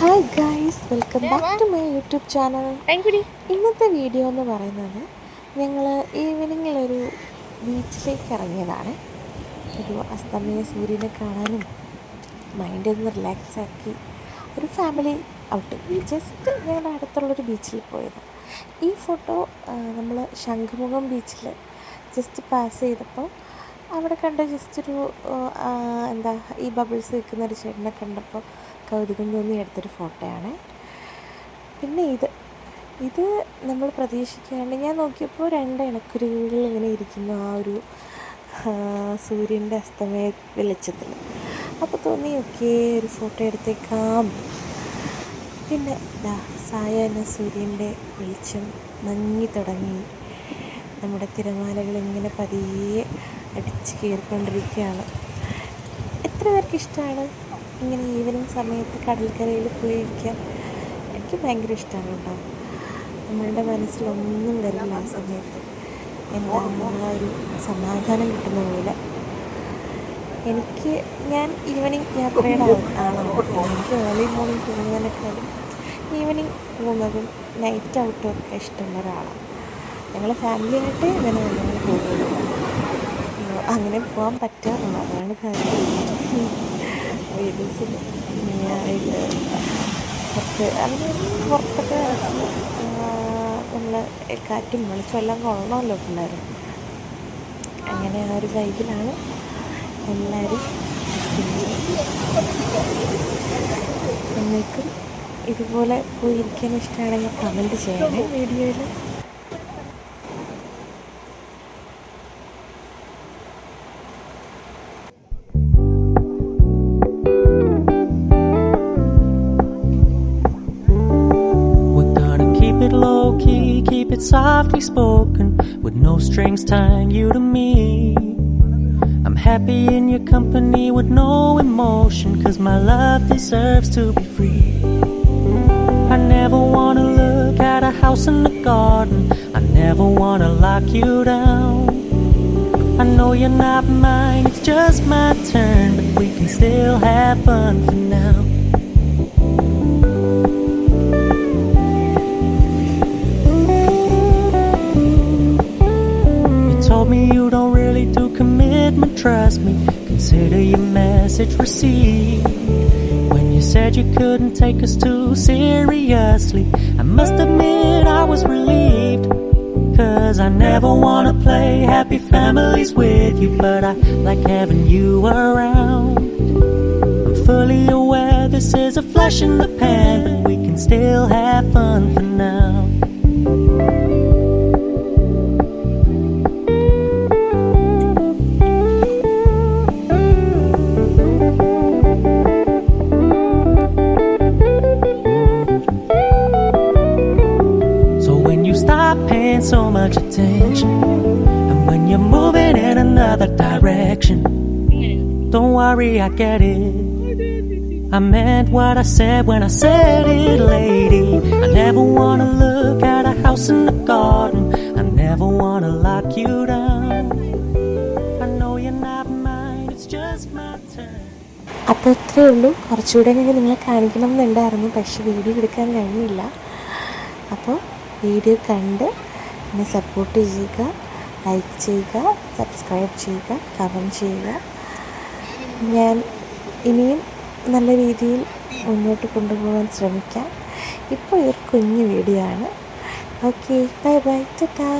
Hi guys, welcome back to my YouTube channel. ഇന്നത്തെ video എന്ന് പറയുന്നത് ഞങ്ങൾ ഈവനിങ്ങിലൊരു ബീച്ചിലേക്ക് ഇറങ്ങിയതാണ്. ഒരു അസ്തമയ സൂര്യനെ കാണാനും മൈൻഡ് ഒന്ന് റിലാക്സ് ആക്കി ഒരു ഫാമിലി ഔട്ടിങ് ജസ്റ്റ് ഞങ്ങളുടെ അടുത്തുള്ളൊരു ബീച്ചിൽ പോയത്. ഈ ഫോട്ടോ നമ്മൾ ശംഖുമുഖം ബീച്ചിൽ ജസ്റ്റ് പാസ് ചെയ്തപ്പോൾ അവിടെ കണ്ട ജസ്റ്റൊരു ഈ ബബിൾസ് വെക്കുന്ന ഒരു ചേട്ടനെ കണ്ടപ്പോൾ കൗതുകം തോന്നി എടുത്തൊരു ഫോട്ടോയാണ്. പിന്നെ ഇത് നമ്മൾ പ്രതീക്ഷിക്കാണ്ട് ഞാൻ നോക്കിയപ്പോൾ രണ്ട് ഇണക്കുരുവികൾ ഇങ്ങനെ ഇരിക്കുന്നു ആ ഒരു സൂര്യൻ്റെ അസ്തമയ വെളിച്ചത്തിൽ. അപ്പോൾ തോന്നി ഓക്കെ ഒരു ഫോട്ടോ എടുത്തേക്കാം. പിന്നെ സായാഹ്ന സൂര്യൻ്റെ വെളിച്ചം മങ്ങി തുടങ്ങി. നമ്മുടെ തിരമാലകൾ ഇങ്ങനെ പതിയെ അടിച്ച് കയറിക്കൊണ്ടിരിക്കുകയാണ്. എത്ര പേർക്ക് ഇഷ്ടമാണ് ഇങ്ങനെ ഈവനിങ് സമയത്ത് കടൽക്കരയിൽ പോയി ഇരിക്കാൻ? എനിക്ക് ഭയങ്കര ഇഷ്ടമാണ് കേട്ടോ. നമ്മളുടെ മനസ്സിലൊന്നും വരില്ല ആ സമയത്ത്. എന്താ ഒരു സമാധാനം കിട്ടുന്ന പോലെ. ഞാൻ ഈവനിങ് യാത്രയുടെ ആളാണ് കേട്ടോ. എനിക്ക് ഏർലി മോർണിംഗ് പോകുന്നതിനേക്കാളും ഈവനിങ് പോകുന്നതും നൈറ്റ് ഔട്ടും ഒക്കെ ഇഷ്ടമുള്ള ഒരാളാണ്. ഞങ്ങൾ ഫാമിലി ആയിട്ട് ഇങ്ങനെ ഞങ്ങൾ പോകുള്ളൂ. അങ്ങനെ പോകാൻ പറ്റാറുള്ളൂ, അതാണ് കാര്യം. വീഡിയോസിൽ പുറത്തൊക്കെ നമ്മൾ കാറ്റും വെളിച്ചം എല്ലാം കൊള്ളണമല്ലോ പിള്ളേരും. അങ്ങനെ ആ ഒരു വൈബിലാണ് എല്ലാവരും. നിങ്ങൾക്കും ഇതുപോലെ പോയിരിക്കാൻ ഇഷ്ടമാണെങ്കിൽ കമൻറ്റ് ചെയ്യണേ വീഡിയോയിൽ. Keep it softly spoken, with no strings tying you to me. I'm happy in your company with no emotion, 'cause my love deserves to be free. I never wanna look at a house in the garden, I never wanna lock you down. I know you're not mine, it's just my turn, but we can still have fun for now. Told me you don't really do commitment, trust me, consider your message received. When you said you couldn't take us too seriously, I must admit I was relieved. 'Cause I never wanna play happy families with you, but I like having you around. I'm fully aware this is a flash in the pan, but we can still have fun for now. Paying so much attention, and when you're moving in another direction, don't worry, I get it. I meant what I said when I said it, lady. I never wanna look at a house in the garden, I never wanna lock you down. I know you're not mine, it's just my turn. അപ്പോൾ ഇത്രയേ ഉള്ളൂ. കുറച്ചുകൂടെ നിങ്ങളെ കാണിക്കണം എന്നുണ്ടായിരുന്നു, പക്ഷേ video എടുക്കാൻ കഴിഞ്ഞില്ല. അപ്പോൾ വീഡിയോ കണ്ട് എന്നെ സപ്പോർട്ട് ചെയ്യുക, ലൈക്ക് ചെയ്യുക, സബ്സ്ക്രൈബ് ചെയ്യുക, കമൻറ്റ് ചെയ്യുക. ഞാൻ ഇനിയും നല്ല രീതിയിൽ മുന്നോട്ട് കൊണ്ടുപോകാൻ ശ്രമിക്കാം. ഇപ്പോൾ ഒരു കുഞ്ഞു വീഡിയോ ആണ്. Okay, bye bye, Tata.